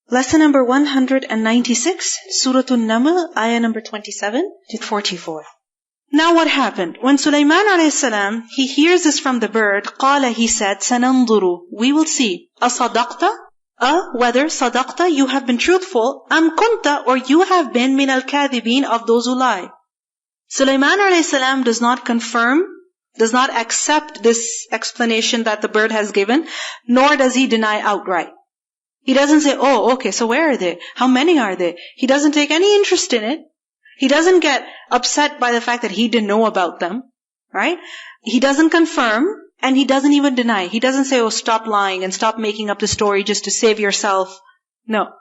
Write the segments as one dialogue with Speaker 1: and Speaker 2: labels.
Speaker 1: Lesson number 196, Surah An-Naml, ayah number 27 to 44. Now what happened? When Sulaiman a.s., he hears this from the bird, قَالَ, he said, سَنَنْظُرُ, we will see, أَصَدَقْتَ, whether صَدَقْتَ, you have been truthful, أَمْ كُنْتَ, or you have been مِنَ الْكَاذِبِينَ, of those who lie. Sulaiman a.s. does not confirm, does not accept this explanation that the bird has given, nor does he deny outright. He doesn't say, oh, okay, so where are they? How many are they? He doesn't take any interest in it. He doesn't get upset by the fact that he didn't know about them, right? He doesn't confirm, and he doesn't even deny. He doesn't say, oh, stop lying and stop making up the story just to save yourself. No.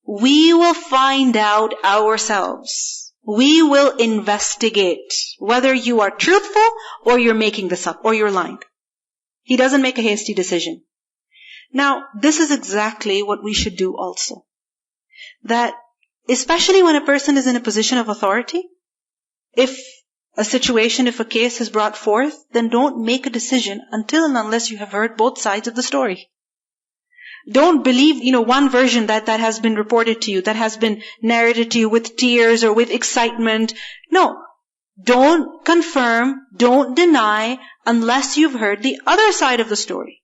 Speaker 1: We will find out ourselves. We will investigate whether you are truthful or you're making this up or you're lying. He doesn't make a hasty decision. Now, this is exactly what we should do also. That, especially when a person is in a position of authority, if a situation, if a case is brought forth, then don't make a decision until and unless you have heard both sides of the story. Don't believe, one version that has been reported to you, that has been narrated to you with tears or with excitement. No. Don't confirm, don't deny, unless you've heard the other side of the story.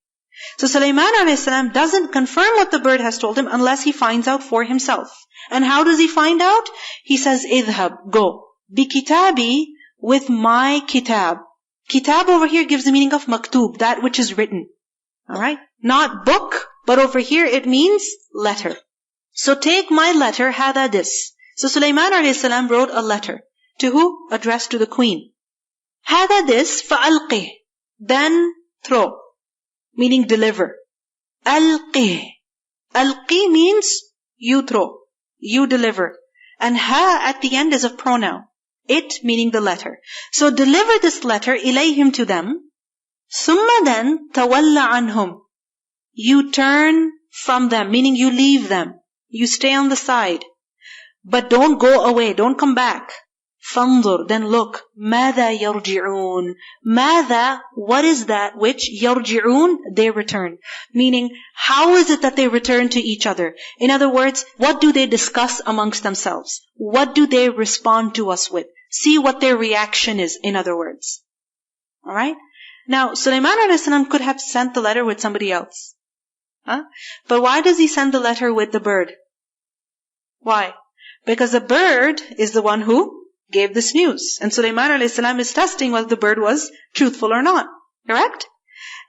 Speaker 1: So Sulaiman a.s. doesn't confirm what the bird has told him unless he finds out for himself. And how does he find out? He says, idhab, go. Bikitabi, with my kitab. Kitab over here gives the meaning of maktub, that which is written. Alright? Not book, but over here it means letter. So take my letter, hada this. So Sulaiman a.s. wrote a letter. To who? Addressed to the queen. Hada this, fa'alqih. Then throw. Meaning deliver. Alqih. Alqih means you throw, you deliver. And ha at the end is a pronoun. It meaning the letter. So deliver this letter ilayhim to them. Summa then tawalla anhum. You turn from them, meaning you leave them. You stay on the side. But don't go away, don't come back. Fanzur, then look. Mada yarji'un. Mada, what is that which yarji'un, they return. Meaning, how is it that they return to each other? In other words, what do they discuss amongst themselves? What do they respond to us with? See what their reaction is, in other words. Alright? Now, Sulaiman a.s. could have sent the letter with somebody else. But why does he send the letter with the bird? Why? Because the bird is the one who gave this news. And Sulaiman a.s. is testing whether the bird was truthful or not. Correct?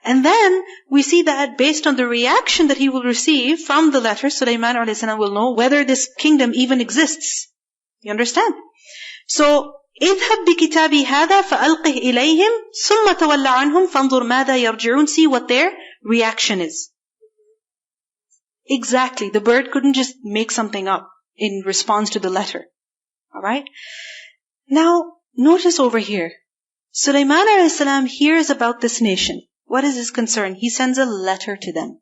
Speaker 1: And then we see that based on the reaction that he will receive from the letter, Sulaiman a.s. will know whether this kingdom even exists. You understand? So, اذهب بكتابي هذا فألقه إليهم ثم تولى عنهم فانظر ماذا يرجعون. See what their reaction is. Exactly. The bird couldn't just make something up in response to the letter. Alright? Now, notice over here. Sulaiman a.s. hears about this nation. What is his concern? He sends a letter to them.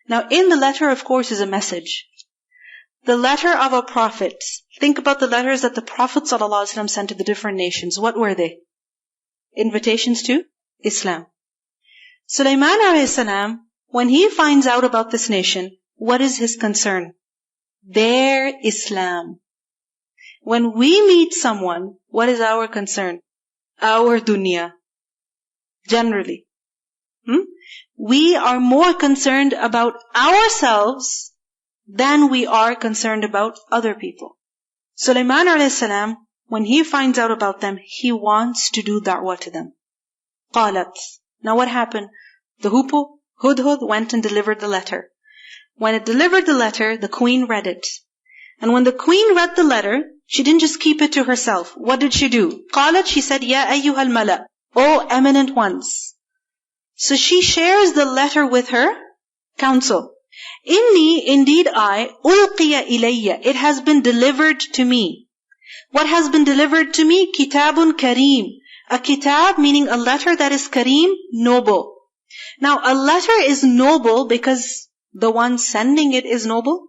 Speaker 1: Now, in the letter, of course, is a message. The letter of a prophet. Think about the letters that the Prophet ﷺ sent to the different nations. What were they? Invitations to Islam. Sulaiman a.s., when he finds out about this nation, what is his concern? Their Islam. When we meet someone, what is our concern? Our dunya. Generally. We are more concerned about ourselves than we are concerned about other people. Sulaiman a.s., when he finds out about them, he wants to do da'wah to them. قالت. Now what happened? The Hudhud went and delivered the letter. When it delivered the letter, the queen read it. And when the queen read the letter, she didn't just keep it to herself. What did she do? قالت, she said, Ya ayyuhal mala, O eminent ones. So she shares the letter with her council. Inni, indeed I, ulqiya ilayya, it has been delivered to me. What has been delivered to me? Kitabun kareem. A kitab meaning a letter that is kareem, noble. Now a letter is noble because the one sending it is noble.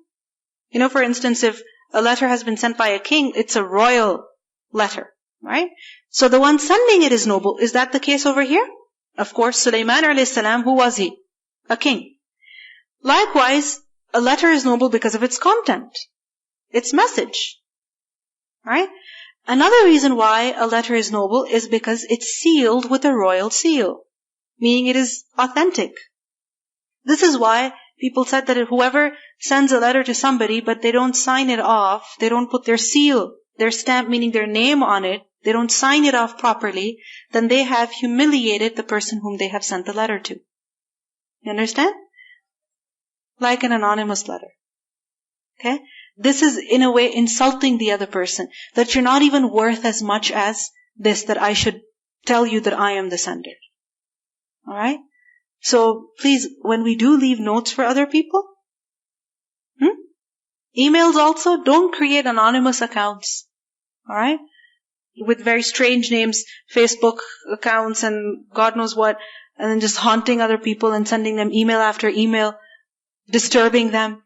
Speaker 1: For instance, if a letter has been sent by a king, it's a royal letter, right? So the one sending it is noble. Is that the case over here? Of course, Sulaiman a.s., who was he? A king. Likewise, a letter is noble because of its content, its message. Right? Another reason why a letter is noble is because it's sealed with a royal seal, meaning it is authentic. This is why people said that whoever sends a letter to somebody but they don't sign it off, they don't put their seal, their stamp, meaning their name on it, they don't sign it off properly, then they have humiliated the person whom they have sent the letter to. You understand? Like an anonymous letter. Okay? This is in a way insulting the other person, that you're not even worth as much as this, that I should tell you that I am the sender. Alright? So please, when we do leave notes for other people, emails also, don't create anonymous accounts. Alright? With very strange names, Facebook accounts and God knows what, and then just haunting other people and sending them email after email, disturbing them.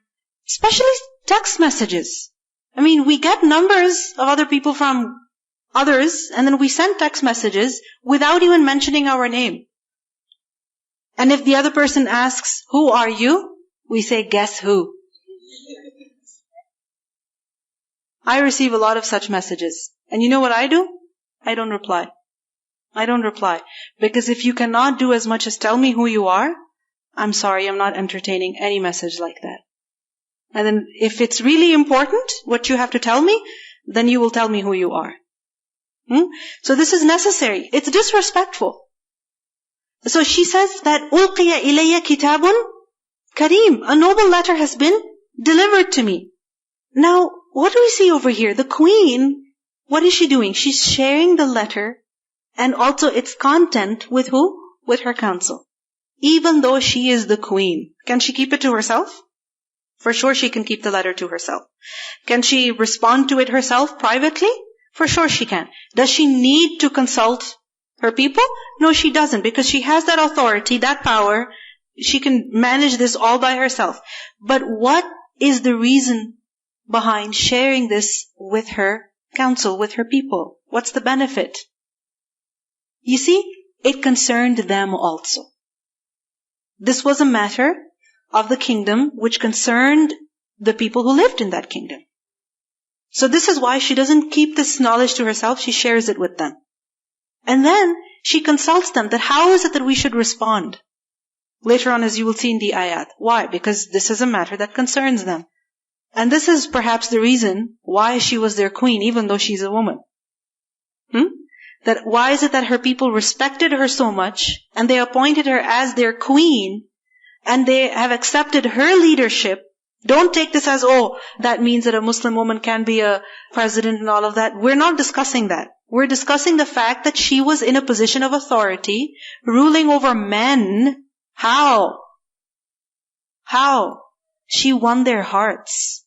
Speaker 1: Especially text messages. I mean, we get numbers of other people from others, and then we send text messages without even mentioning our name. And if the other person asks, who are you? We say, guess who? I receive a lot of such messages. And you know what I do? I don't reply. I don't reply. Because if you cannot do as much as tell me who you are, I'm sorry, I'm not entertaining any message like that. And then if it's really important, what you have to tell me, then you will tell me who you are. So this is necessary. It's disrespectful. So she says that أُلْقِيَ إِلَيَّ كِتَابٌ كَرِيمٌ. A noble letter has been delivered to me. Now, what do we see over here? The queen, what is she doing? She's sharing the letter and also its content with who? With her council. Even though she is the queen. Can she keep it to herself? For sure she can keep the letter to herself. Can she respond to it herself privately? For sure she can. Does she need to consult her people? No, she doesn't, because she has that authority, that power. She can manage this all by herself. But what is the reason behind sharing this with her council, with her people? What's the benefit? You see, it concerned them also. This was a matter of the kingdom which concerned the people who lived in that kingdom. So this is why she doesn't keep this knowledge to herself, she shares it with them. And then she consults them that how is it that we should respond? Later on, as you will see in the ayat. Why? Because this is a matter that concerns them. And this is perhaps the reason why she was their queen, even though she's a woman. That why is it that her people respected her so much, and they appointed her as their queen, and they have accepted her leadership? Don't take this as, oh, that means that a Muslim woman can be a president and all of that. We're not discussing that. We're discussing the fact that she was in a position of authority, ruling over men. How? How? She won their hearts.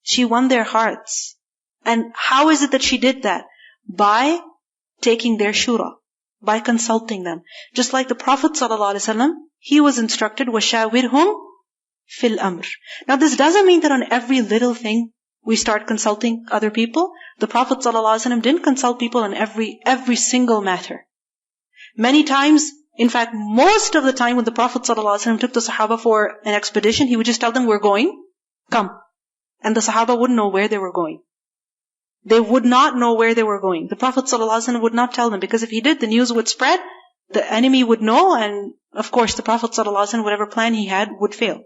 Speaker 1: She won their hearts. And how is it that she did that? By taking their shura, by consulting them. Just like the Prophet ﷺ, he was instructed, وَشَاوِرْهُمْ فِي الْأَمْرِ. Now this doesn't mean that on every little thing we start consulting other people. The Prophet ﷺ didn't consult people on every single matter. Many times, in fact, most of the time when the Prophet ﷺ took the Sahaba for an expedition, he would just tell them, we're going, come. And the Sahaba wouldn't know where they were going. They would not know where they were going. The Prophet ﷺ would not tell them, because if he did, the news would spread, the enemy would know, and of course the Prophet ﷺ, whatever plan he had, would fail.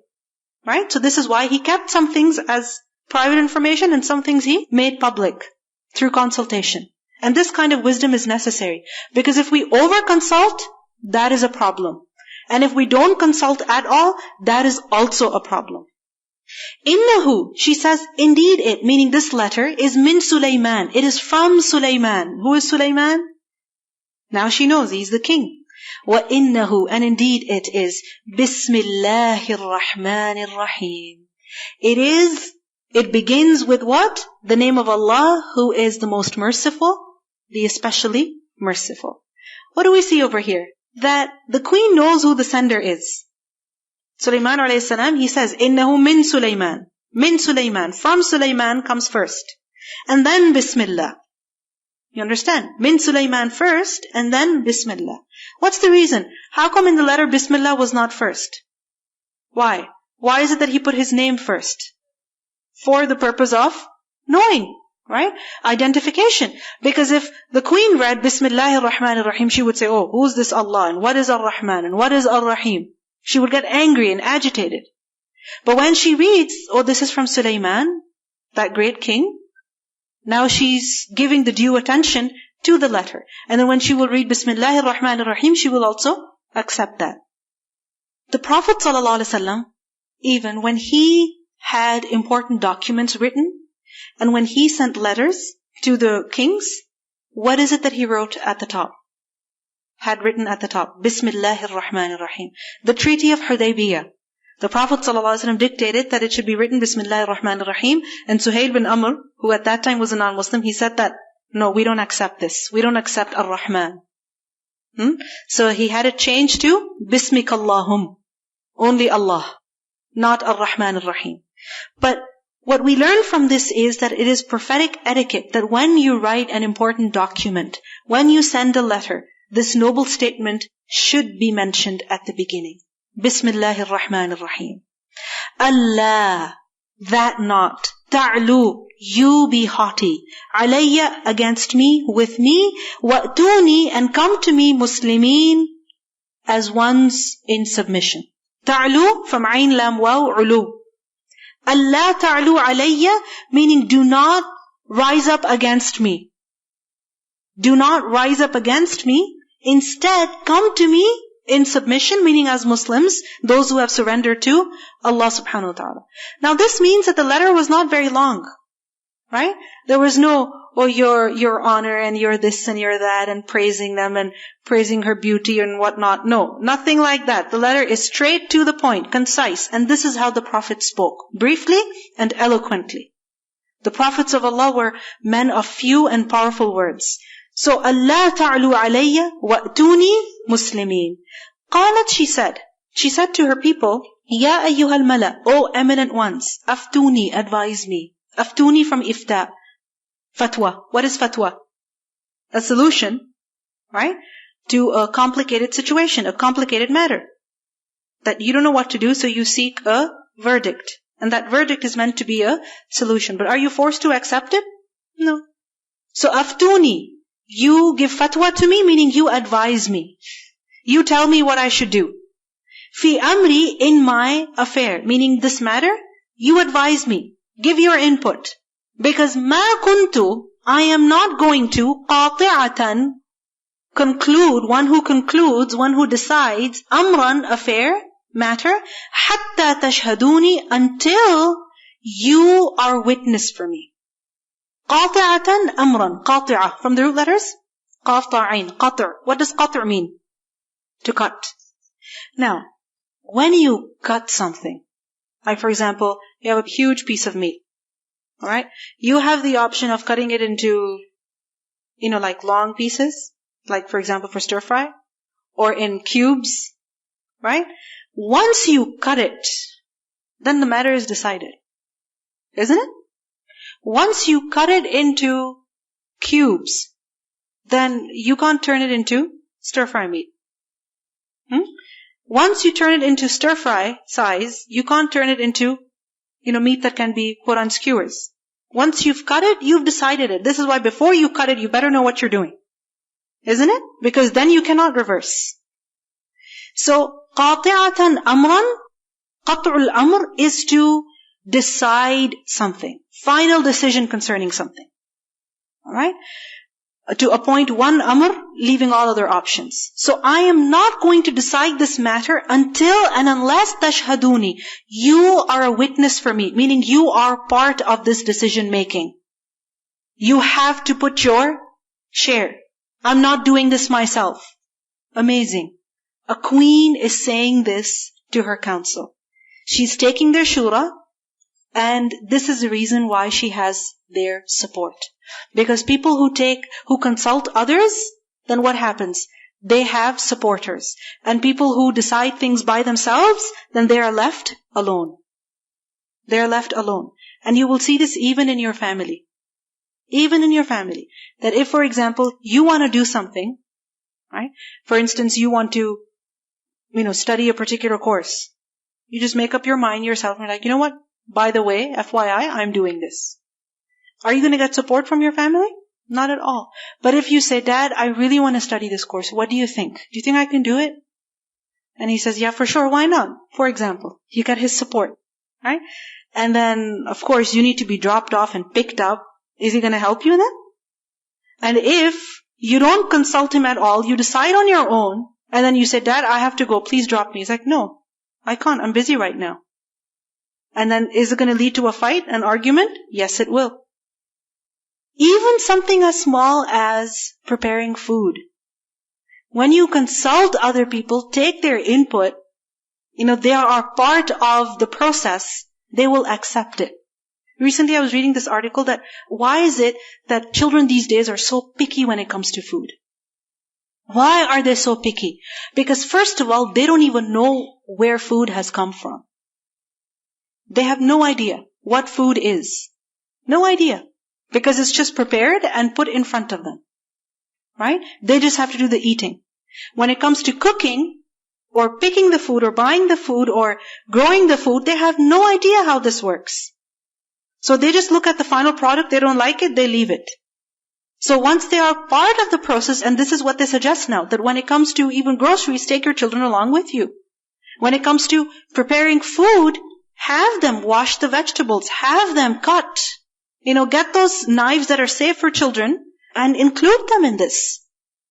Speaker 1: Right? So this is why he kept some things as private information and some things he made public through consultation. And this kind of wisdom is necessary. Because if we over-consult, that is a problem. And if we don't consult at all, that is also a problem. Innahu, she says, indeed it, meaning this letter, is min Sulaiman. It is from Sulaiman. Who is Sulaiman? Now she knows, he's the king. Wa innahu, and indeed it is, Bismillahir Rahmanir Rahim. It begins with what? The name of Allah, who is the most merciful, the especially merciful. What do we see over here? That the queen knows who the sender is. Sulaiman alayhi salam, he says, Innahu min Sulaiman. Min Sulaiman. From Sulaiman comes first. And then Bismillah. You understand? Min Sulaiman first, and then Bismillah. What's the reason? How come in the letter Bismillah was not first? Why? Why is it that he put his name first? For the purpose of knowing, right? Identification. Because if the queen read Bismillahir Rahmanir Rahim, she would say, oh, who's this Allah? And what is Ar-Rahman? And what is Ar-Rahim? She would get angry and agitated. But when she reads, oh, this is from Sulaiman, that great king, now she's giving the due attention to the letter. And then when she will read Bismillahir Rahmanir Rahim, she will also accept that. The Prophet ﷺ, even when he had important documents written, and when he sent letters to the kings, what is it that he wrote at the top? Had written at the top, Bismillahir Rahmanir Rahim. The Treaty of Hudaybiyah. The Prophet ﷺ dictated that it should be written Bismillahir Rahmanir Rahim, and Suhail bin Amr, who at that time was a non-Muslim, he said that, no, we don't accept this. We don't accept Ar-Rahman. So he had it changed to Bismikallahum. Only Allah. Not Ar-Rahman Ar-Rahim. But what we learn from this is that it is prophetic etiquette that when you write an important document, when you send a letter, this noble statement should be mentioned at the beginning. Bismillahir Rahmanir Rahim. Allah, that not. Ta'lu, you be haughty. Alayya, against me, with me. Wa'tuni, and come to me, Muslimin, as ones in submission. Ta'lu, from Ain Lam Waw, Ulu. Allah ta'lu alayya, meaning do not rise up against me. Do not rise up against me. Instead, come to me in submission, meaning as Muslims, those who have surrendered to Allah subhanahu wa ta'ala. Now this means that the letter was not very long, right? There was no, oh, your honor and you're this and you're that and praising them and praising her beauty and whatnot. No, nothing like that. The letter is straight to the point, concise. And this is how the Prophet spoke, briefly and eloquently. The Prophets of Allah were men of few and powerful words. So, Allah ta'alu alayya wa'tuni muslimin. Qalat, she said to her people, Ya ayyuhal mala, O eminent ones, aftuni, advise me. Aftuni from ifta. Fatwa. What is fatwa? A solution, right? To a complicated situation, a complicated matter. That you don't know what to do, so you seek a verdict. And that verdict is meant to be a solution. But are you forced to accept it? No. So, aftuni. You give fatwa to me, meaning you advise me. You tell me what I should do. Fi amri, in my affair, meaning this matter, you advise me. Give your input. Because ma kuntu, I am not going to, qati'atan, conclude, one who concludes, one who decides, amran, affair, matter, hatta tashhaduni, until you are witness for me. قاطعة أمرا. قاطعة from the root letters قاف طاء عين. قطع. What does قطع mean? To cut. Now, when you cut something, like for example, you have a huge piece of meat, alright? You have the option of cutting it into, like long pieces, like for example for stir fry, or in cubes, right? Once you cut it, then the matter is decided. Isn't it? Once you cut it into cubes, then you can't turn it into stir-fry meat. Once you turn it into stir-fry size, you can't turn it into, meat that can be put on skewers. Once you've cut it, you've decided it. This is why before you cut it, you better know what you're doing. Isn't it? Because then you cannot reverse. So, قَاطِعَةً أَمْرًا, قَطْعُ الْأَمْرِ is to decide something. Final decision concerning something. Alright? To appoint one amr, leaving all other options. So I am not going to decide this matter until and unless tashhaduni, you are a witness for me, meaning you are part of this decision making. You have to put your share. I'm not doing this myself. Amazing. A queen is saying this to her council. She's taking their shura, and this is the reason why she has their support. Because people who consult others, then what happens? They have supporters. And people who decide things by themselves, then they are left alone. They are left alone. And you will see this even in your family. Even in your family. That if, for example, you want to do something, right? For instance, you want to, study a particular course. You just make up your mind yourself and you're like, you know what? By the way, FYI, I'm doing this. Are you going to get support from your family? Not at all. But if you say, Dad, I really want to study this course, what do you think? Do you think I can do it? And he says, yeah, for sure, why not? For example, you get his support, right? And then, of course, you need to be dropped off and picked up. Is he going to help you in that? And if you don't consult him at all, you decide on your own, and then you say, Dad, I have to go, please drop me. He's like, no, I can't, I'm busy right now. And then is it going to lead to a fight, an argument? Yes, it will. Even something as small as preparing food. When you consult other people, take their input, they are part of the process, they will accept it. Recently I was reading this article that why is it that children these days are so picky when it comes to food? Why are they so picky? Because first of all, they don't even know where food has come from. They have no idea what food is. No idea. Because it's just prepared and put in front of them. Right? They just have to do the eating. When it comes to cooking, or picking the food, or buying the food, or growing the food, they have no idea how this works. So they just look at the final product, they don't like it, they leave it. So once they are part of the process, and this is what they suggest now, that when it comes to even groceries, take your children along with you. When it comes to preparing food, have them wash the vegetables, have them cut. Get those knives that are safe for children and include them in this.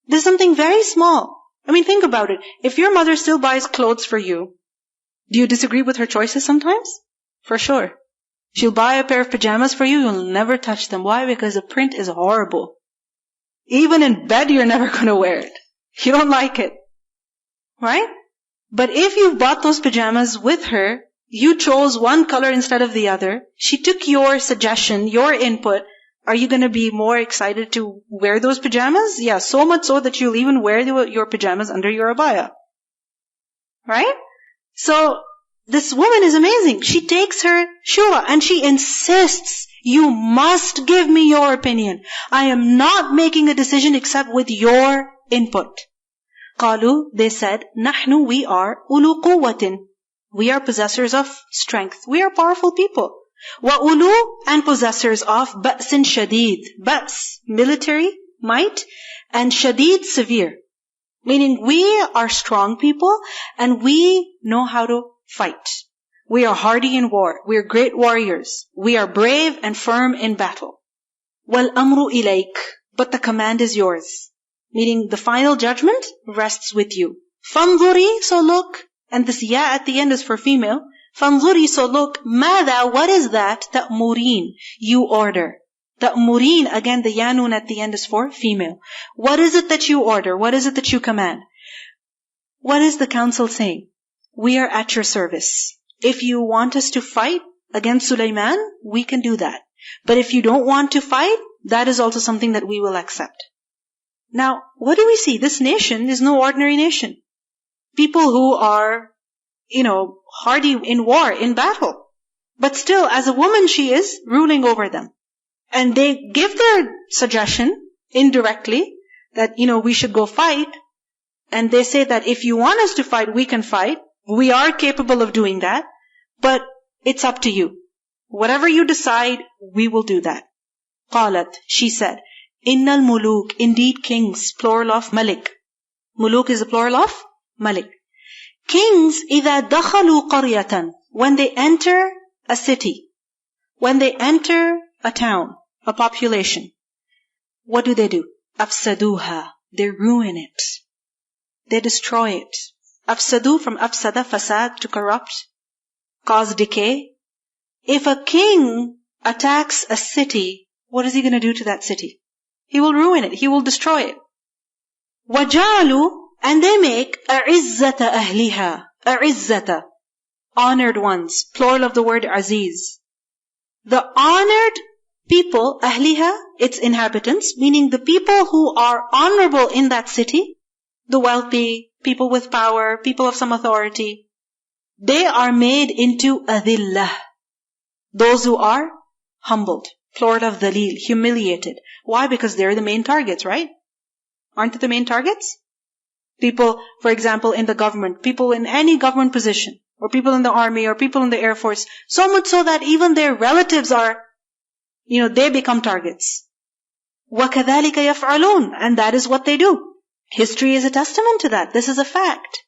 Speaker 1: This is something very small. Think about it. If your mother still buys clothes for you, do you disagree with her choices sometimes? For sure. She'll buy a pair of pajamas for you, you'll never touch them. Why? Because the print is horrible. Even in bed, you're never going to wear it. You don't like it. Right? But if you bought those pajamas with her, you chose one color instead of the other, she took your suggestion, your input, are you going to be more excited to wear those pajamas? Yeah, so much so that you'll even wear your pajamas under your abaya. Right? So, this woman is amazing. She takes her shura and she insists, you must give me your opinion. I am not making a decision except with your input. قالوا, they said, نحن, we are ulu quwwatin. We are possessors of strength. We are powerful people. وَأُولُو, and possessors of بَأْسٍ شَدِيد. Ba's, military, might, and shadid, severe. Meaning we are strong people and we know how to fight. We are hardy in war. We are great warriors. We are brave and firm in battle. وَالْأَمْرُ إِلَيْكَ, but the command is yours. Meaning the final judgment rests with you. فَانْظُرِي, so look, and this ya at the end is for female. فَانْظُرِي, so look, مَاذَا, what is that? تَأْمُرِينَ, you order. تَأْمُرِينَ, again the ya nun at the end is for female. What is it that you order? What is it that you command? What is the council saying? We are at your service. If you want us to fight against Sulaiman, we can do that. But if you don't want to fight, that is also something that we will accept. Now, what do we see? This nation is no ordinary nation. People who are, hardy in war, in battle. But still, as a woman, she is ruling over them. And they give their suggestion indirectly that, we should go fight. And they say that if you want us to fight, we can fight. We are capable of doing that. But it's up to you. Whatever you decide, we will do that. قالت, she said, Innal muluk, indeed kings, plural of malik. Muluk is the plural of malik. Kings, إِذَا دَخَلُوا قَرْيَةً, when they enter a city, when they enter a town, a population, what do? أَفْسَدُوهَا, they ruin it. They destroy it. أَفْسَدُوا, from أَفْسَدَ, fasad, to corrupt, cause decay. If a king attacks a city, what is he going to do to that city? He will ruin it. He will destroy it. وَجَعَلُوا, and they make أَعِزَّةَ أَهْلِهَا, أَعِزَّةَ, honored ones, plural of the word aziz. The honored people, أهلها, its inhabitants, meaning the people who are honorable in that city, the wealthy, people with power, people of some authority, they are made into adillah. Those who are humbled, plural of dhalil, humiliated. Why? Because they're the main targets, right? Aren't they the main targets? People, for example, in the government, people in any government position, or people in the army, or people in the Air Force, so much so that even their relatives are, they become targets. وَكَذَلِكَ يَفْعَلُونَ. And that is what they do. History is a testament to that. This is a fact.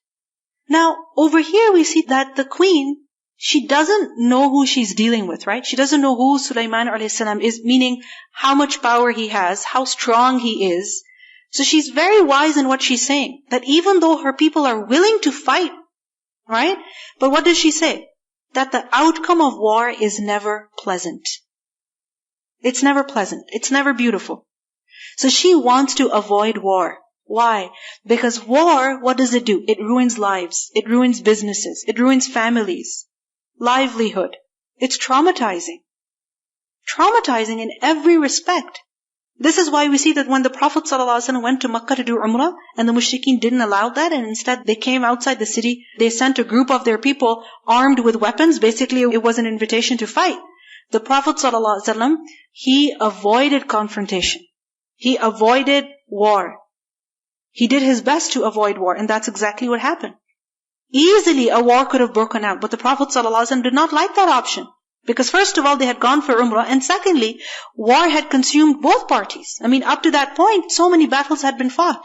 Speaker 1: Now, over here we see that the queen, she doesn't know who she's dealing with, right? She doesn't know who Sulaiman a.s. is, meaning how much power he has, how strong he is. So she's very wise in what she's saying, that even though her people are willing to fight, right? But what does she say? That the outcome of war is never pleasant. It's never pleasant. It's never beautiful. So she wants to avoid war. Why? Because war, what does it do? It ruins lives. It ruins businesses. It ruins families. Livelihood. It's traumatizing. Traumatizing in every respect. This is why we see that when the Prophet ﷺ went to Makkah to do Umrah, and the mushrikeen didn't allow that, and instead they came outside the city, they sent a group of their people armed with weapons. Basically, it was an invitation to fight. The Prophet ﷺ, he avoided confrontation. He avoided war. He did his best to avoid war, and that's exactly what happened. Easily a war could have broken out, but the Prophet ﷺ did not like that option. Because first of all, they had gone for Umrah, and secondly, war had consumed both parties. Up to that point, so many battles had been fought.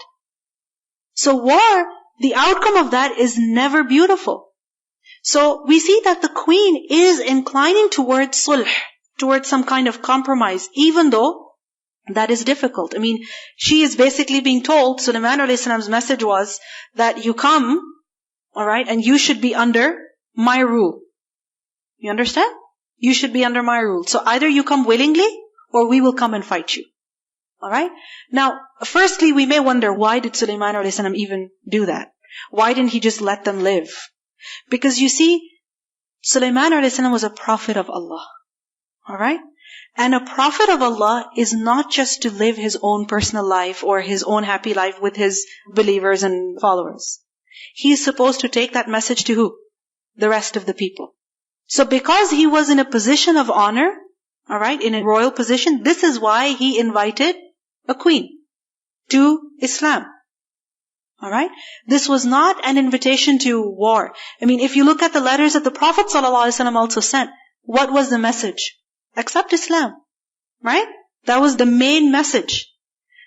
Speaker 1: So war, the outcome of that is never beautiful. So we see that the queen is inclining towards sulh, towards some kind of compromise, even though that is difficult. She is basically being told, Sulaiman a.s.'s message was that you come, alright, and you should be under my rule. You understand? You should be under my rule. So either you come willingly, or we will come and fight you. Alright? Now, firstly, we may wonder, why did Sulaiman a.s. even do that? Why didn't he just let them live? Because you see, Sulaiman a.s. was a prophet of Allah. Alright? And a prophet of Allah is not just to live his own personal life or his own happy life with his believers and followers. He is supposed to take that message to who? The rest of the people. So because he was in a position of honor, alright, in a royal position, this is why he invited a queen to Islam. Alright? This was not an invitation to war. If you look at the letters that the Prophet ﷺ also sent, what was the message? Accept Islam. Right? That was the main message.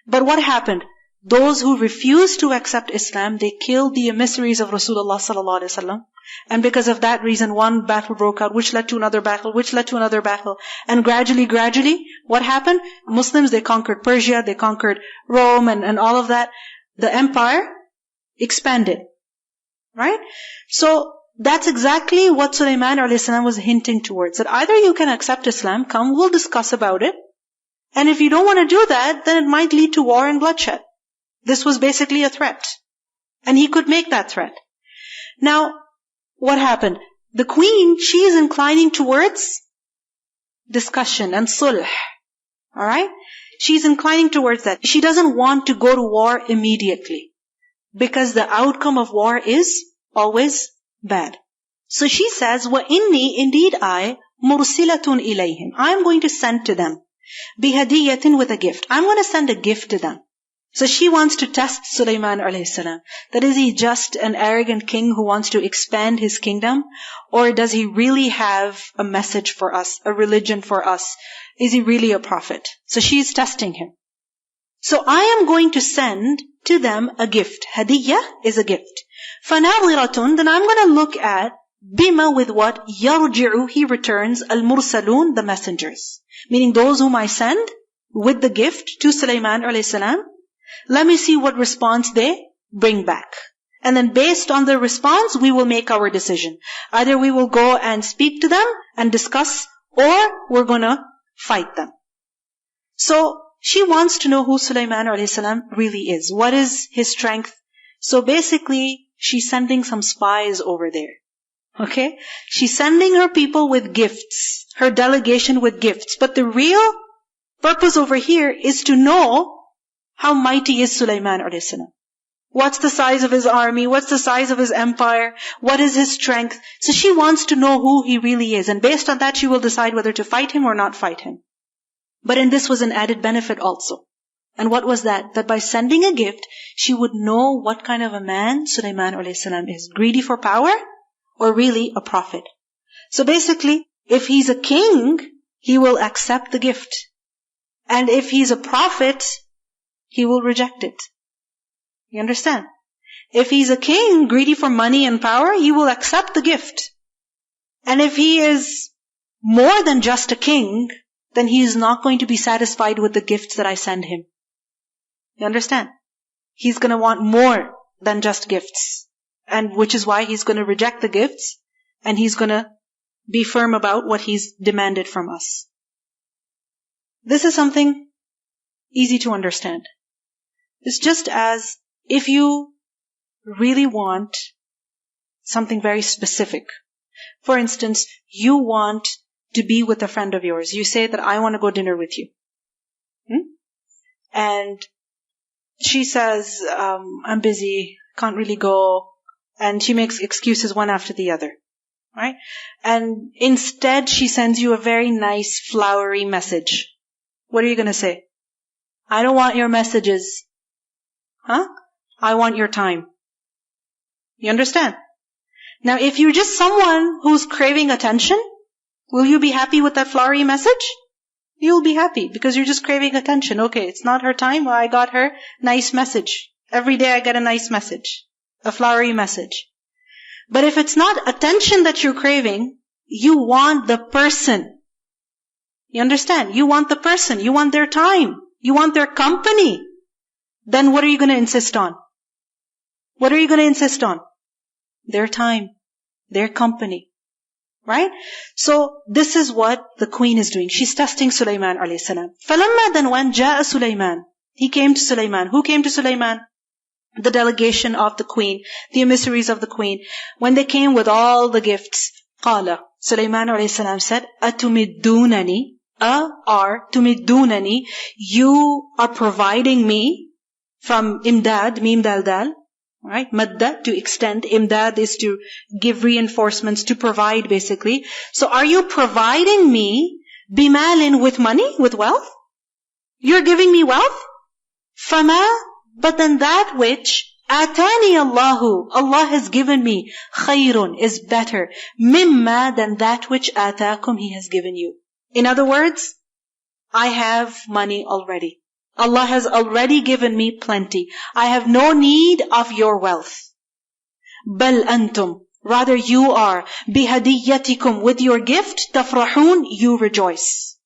Speaker 1: But what happened? Those who refused to accept Islam, they killed the emissaries of Rasulullah ﷺ. And because of that reason, one battle broke out, which led to another battle, which led to another battle. And gradually, what happened? Muslims, they conquered Persia, they conquered Rome, and all of that. The empire expanded. Right? So, that's exactly what Sulaiman a.s. was hinting towards. That either you can accept Islam, come, we'll discuss about it. And if you don't want to do that, then it might lead to war and bloodshed. This was basically a threat. And he could make that threat. Now, what happened? The queen, she is inclining towards discussion and sulh. Alright? She's inclining towards that. She doesn't want to go to war immediately. Because the outcome of war is always bad. So she says, وَإِنِّي, indeed I, مُرْسِلَةٌ إِلَيْهِمْ, I'm going to send to them. بِهَدِيَّةٍ, with a gift. I'm going to send a gift to them. So she wants to test Sulaiman a.s. That is he just an arrogant king who wants to expand his kingdom? Or does he really have a message for us, a religion for us? Is he really a prophet? So she's testing him. So I am going to send to them a gift. Hadiyah is a gift. فَنَاظِرَةٌ, then I'm going to look at bima, with what? يَرْجِعُ, he returns, al-mursalun, the messengers. Meaning those whom I send with the gift to Sulaiman a.s. Let me see what response they bring back. And then based on the response, we will make our decision. Either we will go and speak to them and discuss, or we're going to fight them. So she wants to know who Sulaiman a.s. really is. What is his strength? So basically, she's sending some spies over there. Okay? She's sending her people with gifts, her delegation with gifts. But the real purpose over here is to know how mighty is Sulaiman a.s. What's the size of his army? What's the size of his empire? What is his strength? So she wants to know who he really is. And based on that, she will decide whether to fight him or not fight him. But in this was an added benefit also. And what was that? That by sending a gift, she would know what kind of a man Sulaiman a.s. is. Greedy for power? or really a prophet. So basically, if he's a king, he will accept the gift. And if he's a prophet, he will reject it. You understand? If he's a king, greedy for money and power, he will accept the gift. And if he is more than just a king, then he is not going to be satisfied with the gifts that I send him. You understand? He's going to want more than just gifts. And which is why he's going to reject the gifts, and he's going to be firm about what he's demanded from us. This is something easy to understand. It's just as if you really want something very specific. For instance, you want to be with a friend of yours. You say that I want to go dinner with you. And she says, I'm busy, can't really go. And she makes excuses one after the other. Right? And instead she sends you a very nice flowery message. What are you going to say? I don't want your messages. I want your time. You understand? Now, if you're just someone who's craving attention, will you be happy with that flowery message? You'll be happy because you're just craving attention. Okay, it's not her time. Well, I got her nice message. Every day I get a nice message, a flowery message. But if it's not attention that you're craving, you want the person. You understand? You want the person. You want their time. You want their company. Then what are you going to insist on? What are you going to insist on? Their time, their company. Right? So this is what the queen is doing. She's testing Sulaiman alayhi salam. فَلَمَّا then when جَاءَ Sulaiman, he came to Sulaiman. Who came to Sulaiman? The delegation of the queen, the emissaries of the queen. When they came with all the gifts, قَالَ Sulaiman alayhi salam said, أَتُمِدُّونَنِي تُمِدُّونَنِي, you are providing me from imdad, mim dal dal. Right? Madda, to extend. Imdad is to give reinforcements, to provide basically. So are you providing me bimalin, with money, with wealth? You're giving me wealth? Fama, but then that which atani Allahu, Allah has given me, khayrun, is better, mimma, than that which atakum, He has given you. In other words, I have money already. Allah has already given me plenty. I have no need of your wealth. Bal antum, rather you are, bihadiyatikum, with your gift, tafrahun, you rejoice.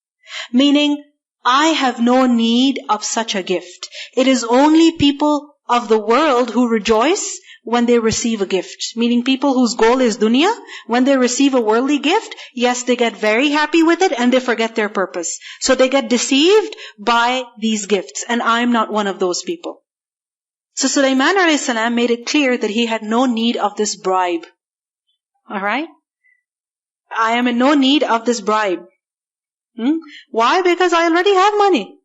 Speaker 1: Meaning, I have no need of such a gift. It is only people of the world who rejoice when they receive a gift. Meaning people whose goal is dunya, when they receive a worldly gift, yes, they get very happy with it and they forget their purpose. So they get deceived by these gifts. And I'm not one of those people. So Sulaiman alayhi salam made it clear that he had no need of this bribe. Alright? I am in no need of this bribe. Why? Because I already have money.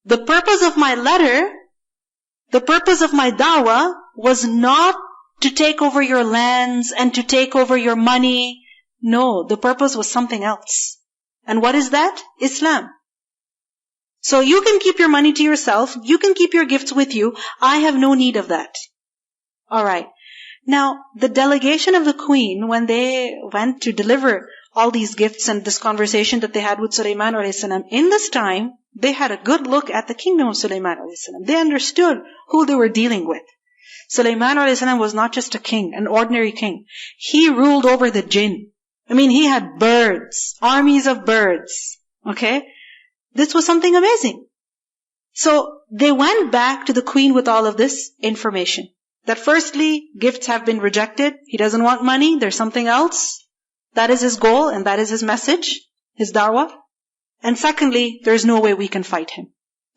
Speaker 1: The purpose of my letter, the purpose of my da'wah was not to take over your lands and to take over your money. No, the purpose was something else. And what is that? Islam. So you can keep your money to yourself. You can keep your gifts with you. I have no need of that. Alright. Now, the delegation of the queen, when they went to deliver all these gifts and this conversation that they had with Sulaiman alayhi salam, in this time, they had a good look at the kingdom of Sulaiman alayhi salam. They understood who they were dealing with. Sulaiman alayhi salam was not just a king, an ordinary king. He ruled over the jinn. I mean, he had birds, armies of birds. Okay? This was something amazing. So, they went back to the queen with all of this information. That firstly, gifts have been rejected. He doesn't want money. There's something else. That is his goal and that is his message, his da'wah. And secondly, there's no way we can fight him.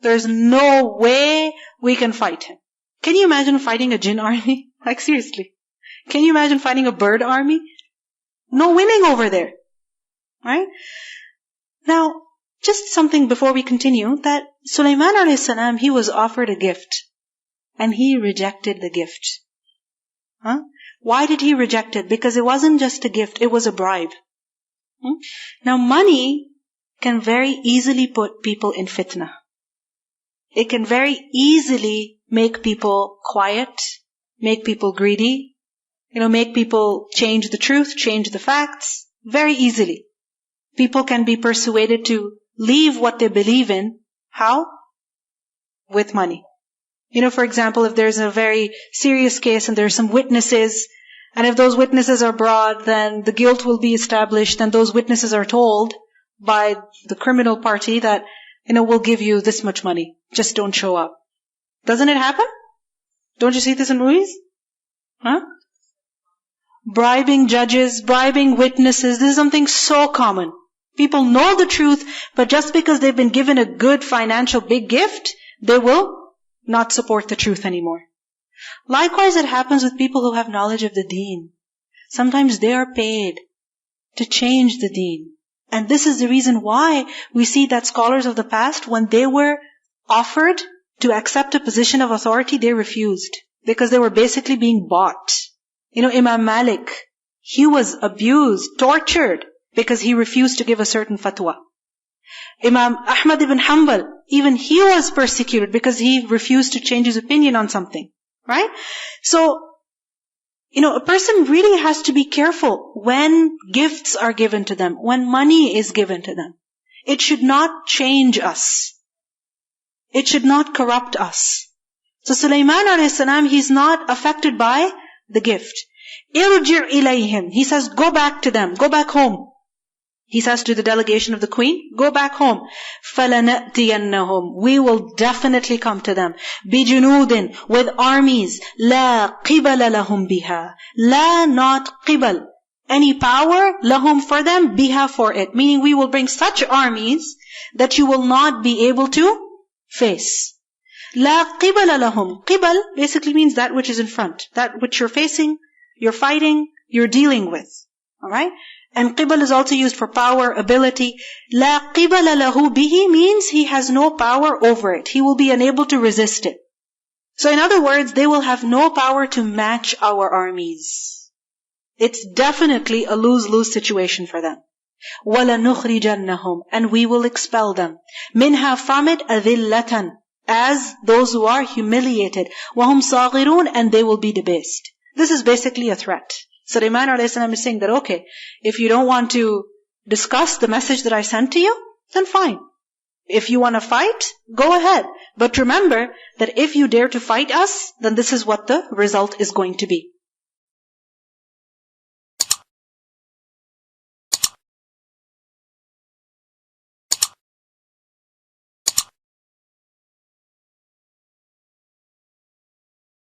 Speaker 1: There's no way we can fight him. Can you imagine fighting a jinn army? Like seriously. Can you imagine fighting a bird army? No winning over there. Right? Now, just something before we continue, that Sulaiman alayhi salam, he was offered a gift. And he rejected the gift. Why did he reject it? Because it wasn't just a gift, it was a bribe. Now money can very easily put people in fitna. It can very easily make people quiet, make people greedy. make people change the truth, change the facts, very easily. People can be persuaded to leave what they believe in. How? With money. For example, if there's a very serious case and there's some witnesses, and if those witnesses are brought, then the guilt will be established, and those witnesses are told by the criminal party that, we'll give you this much money. Just don't show up. Doesn't it happen? Don't you see this in movies? Huh? Bribing judges, bribing witnesses, this is something so common. People know the truth, but just because they've been given a good financial big gift, they will not support the truth anymore. Likewise, it happens with people who have knowledge of the deen. Sometimes they are paid to change the deen. And this is the reason why we see that scholars of the past, when they were offered to accept a position of authority, they refused. Because they were basically being bought. Imam Malik, he was abused, tortured, because he refused to give a certain fatwa. Imam Ahmad ibn Hanbal, even he was persecuted because he refused to change his opinion on something. Right? So, a person really has to be careful when gifts are given to them, when money is given to them. It should not change us. It should not corrupt us. So Sulaiman a.s., he's not affected by the gift. Irji' ilayhim. He says, go back to them, go back home. He says to the delegation of the queen, go back home. فَلَنَأْتِيَنَّهُمْ. We will definitely come to them. بِجُنُودٍ. With armies. لَا قِبَلَ لَهُمْ بِهَا. لَا not قِبَل. Any power, lahum for them, biha for it. Meaning we will bring such armies that you will not be able to face. لَا قِبَلَ لَهُمْ. قِبَل basically means that which is in front. That which you're facing, you're fighting, you're dealing with. Alright? And qibal is also used for power, ability. La qibala lahu bihi means he has no power over it. He will be unable to resist it. So in other words, they will have no power to match our armies. It's definitely a lose-lose situation for them. وَلَنُخْرِجَنَّهُمْ. And we will expel them. مِنْهَا from it أَذِلَّةً. As those who are humiliated. وَهُمْ صَاغِرُونَ. And they will be debased. This is basically a threat. Sulaiman a.s. is saying that, okay, if you don't want to discuss the message that I sent to you, then fine. If you want to fight, go ahead. But remember that if you dare to fight us, then this is what the result is going to be.